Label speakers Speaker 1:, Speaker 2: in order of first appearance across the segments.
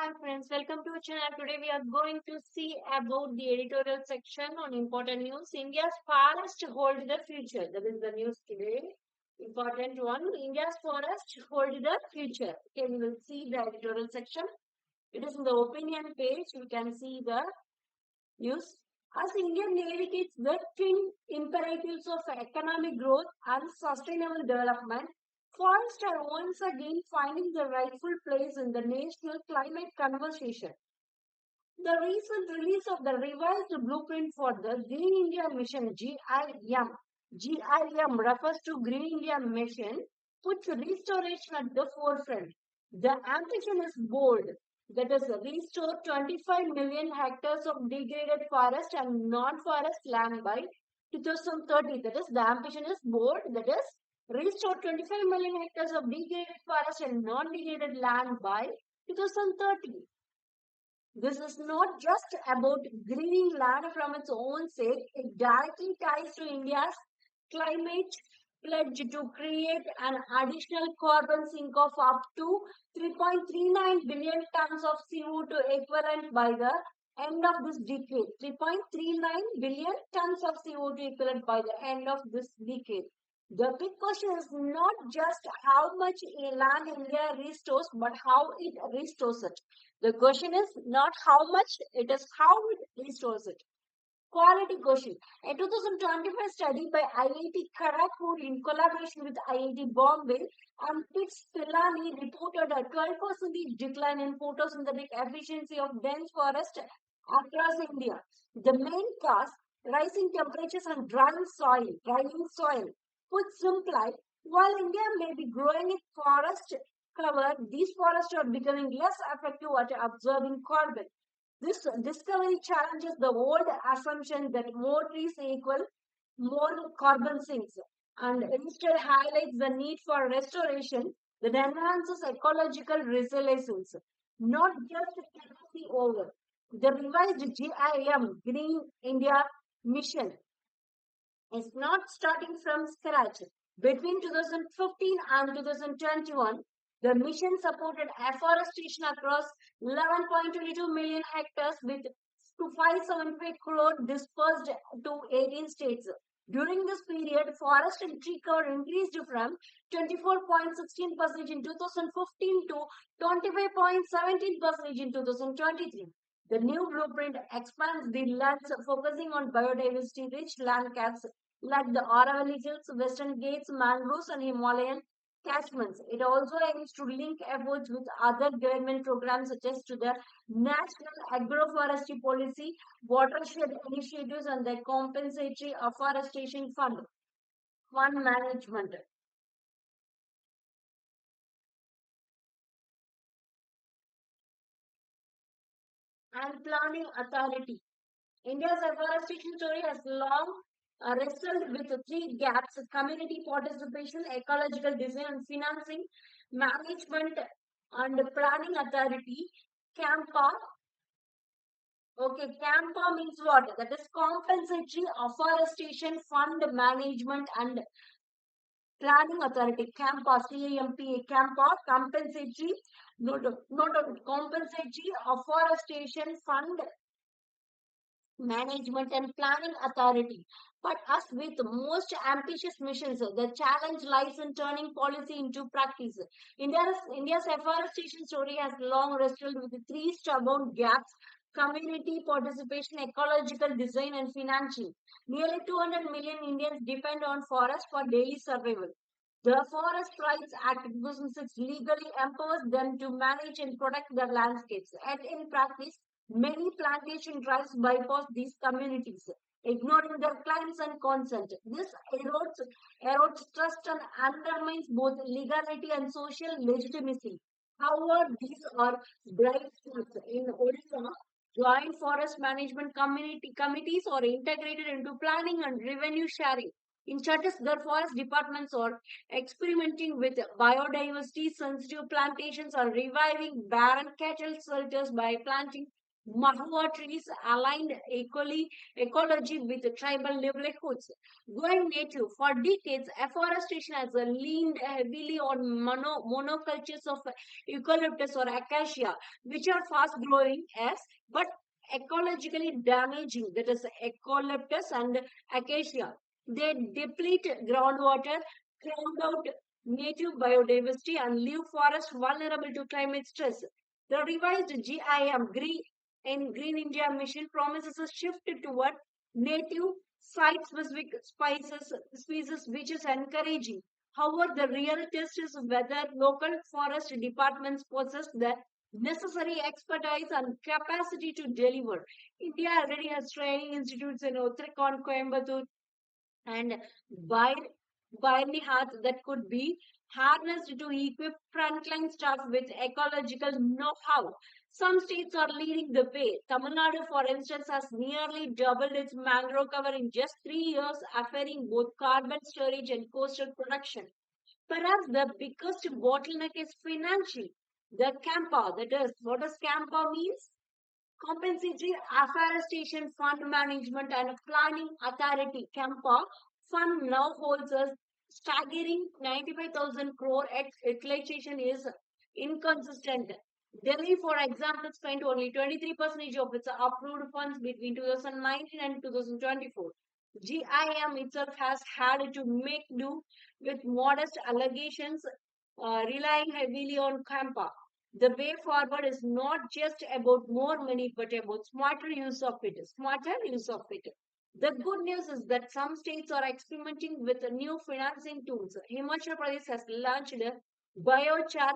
Speaker 1: Hi friends, welcome to our channel. Today we are going to see about the editorial section on important news. India's forest hold the future. That is the news today. Important one. India's forest hold the future. Okay, we will see the editorial section. It is in the opinion page. We can see the news. As India navigates the twin imperatives of economic growth and sustainable development, forests are once again finding the rightful place in the national climate conversation. The recent release of the revised blueprint for the Green India Mission GIM refers to Green India Mission, puts restoration at the forefront. The ambition is bold, that is, restore 25 million hectares of degraded forest and non-forest land by 2030. That is, the ambition is bold, that is, restore 25 million hectares of degraded forest and non-degraded land by 2030. This is not just about greening land from its own sake, it directly ties to India's climate pledge to create an additional carbon sink of up to 3.39 billion tons of CO2 equivalent by the end of this decade. 3.39 billion tons of CO2 equivalent by the end of this decade. The big question is not just how much land India restores, but how it restores it. The question is not how much, it is how it restores it. Quality question. A 2025 study by IIT Kharagpur in collaboration with IIT Bombay and PITS Pilani reported a 12% decline in photosynthetic efficiency of dense forest across India. The main cause, rising temperatures and drying soil. Put simply, while India may be growing its forest cover, these forests are becoming less effective at absorbing carbon. This discovery challenges the old assumption that more trees equal more carbon sinks and instead highlights the need for restoration that enhances ecological resilience, not just canopy over. The revised GIM, Green India Mission, is not starting from scratch. Between 2015 and 2021, the mission supported afforestation across 11.22 million hectares with 575 crore dispersed to 18 states. During this period, forest and tree cover increased from 24.16% in 2015 to 25.17% in 2023. The new blueprint expands the lands focusing on biodiversity-rich land caps like the Aravalli Hills, Western Ghats, mangroves, and Himalayan catchments. It also aims to link efforts with other government programs such as to the National Agroforestry Policy, watershed initiatives, and the Compensatory Afforestation Fund management. And Planning Authority. India's afforestation story has long wrestled with three gaps: community participation, ecological design, and financing. Management and Planning Authority, CAMPA. Okay, CAMPA means what? That is Compensatory Afforestation Fund Management and Planning Authority, CAMPA, CAMPA, CAMPA, Compensatory, not Compensatory Afforestation Fund Management and Planning Authority. But as with most ambitious missions, the challenge lies in turning policy into practice. India's afforestation story has long wrestled with three stubborn gaps: community participation, ecological design, and financing. Nearly 200 million Indians depend on forests for daily survival. The Forest Rights Act 2006 legally empowers them to manage and protect their landscapes. Yet in practice, many plantation drives bypass these communities, ignoring their claims and consent. This erodes trust and undermines both legality and social legitimacy. However, these are bright spots. In Odisha, joint forest management committees are integrated into planning and revenue sharing. In Chhattisgarh, forest departments are experimenting with biodiversity sensitive plantations or reviving barren cattle shelters by planting Mahua trees aligned equally ecology with tribal livelihoods. Going native, for decades, afforestation has leaned heavily on monocultures of eucalyptus or acacia, which are fast growing as but ecologically damaging. That is eucalyptus and acacia. They deplete groundwater, crowd out native biodiversity, and leave forests vulnerable to climate stress. The revised GIM, Green India mission, promises a shift toward native site-specific species, which is encouraging. However, the real test is whether local forest departments possess the necessary expertise and capacity to deliver. India already has training institutes in Uttarakhand, Coimbatore, and by Barneyheart that could be harnessed to equip frontline staff with ecological know-how. Some states are leading the way. Tamil Nadu, for instance, has nearly doubled its mangrove cover in just 3 years, offering both carbon storage and coastal protection. Perhaps the biggest bottleneck is financial. The CAMPA, that is, what does CAMPA means? Compensatory Afforestation Fund Management and Planning Authority (CAMPA) fund now holds a staggering 95,000 crore. Utilization is inconsistent. Delhi, for example, spent only 23% of its approved funds between 2019 and 2024. GIM itself has had to make do with modest allegations, relying heavily on CAMPA. The way forward is not just about more money, but about smarter use of it. Smarter use of it. The good news is that some states are experimenting with new financing tools. Himachal Pradesh has launched a biochar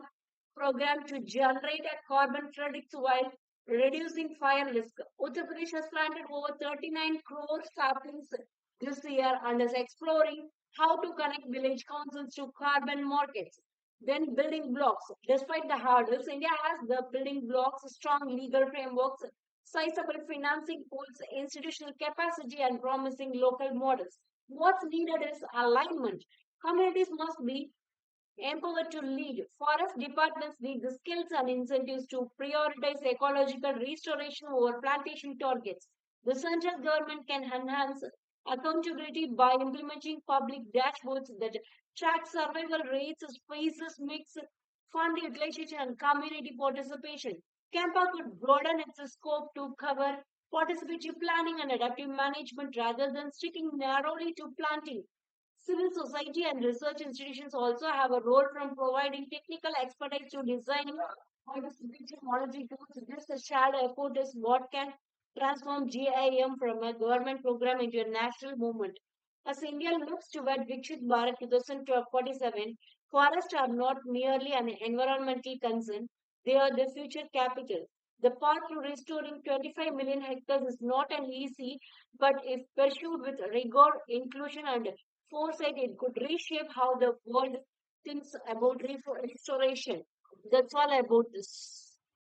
Speaker 1: program to generate a carbon credits while reducing fire risk. Uttar Pradesh has planted over 39 crore saplings this year and is exploring how to connect village councils to carbon markets. Then building blocks. Despite the hurdles, India has the building blocks, strong legal frameworks, sizable financing pools, institutional capacity, and promising local models. What's needed is alignment. Communities must be empowered to lead. Forest departments need the skills and incentives to prioritize ecological restoration over plantation targets. The central government can enhance accountability by implementing public dashboards that track survival rates, species mix, fund utilization, and community participation. CAMPA could broaden its scope to cover participatory planning and adaptive management rather than sticking narrowly to planting. Civil society and research institutions also have a role from providing technical expertise to designing participatory monitoring tools. This shared effort is what can transform GIM from a government program into a national movement. As India looks toward Viksit Bharat 2047, forests are not merely an environmental concern, they are the future capital. The path to restoring 25 million hectares is not an easy, but if pursued with rigor, inclusion, and foresight, it could reshape how the world thinks about restoration. That's all about this.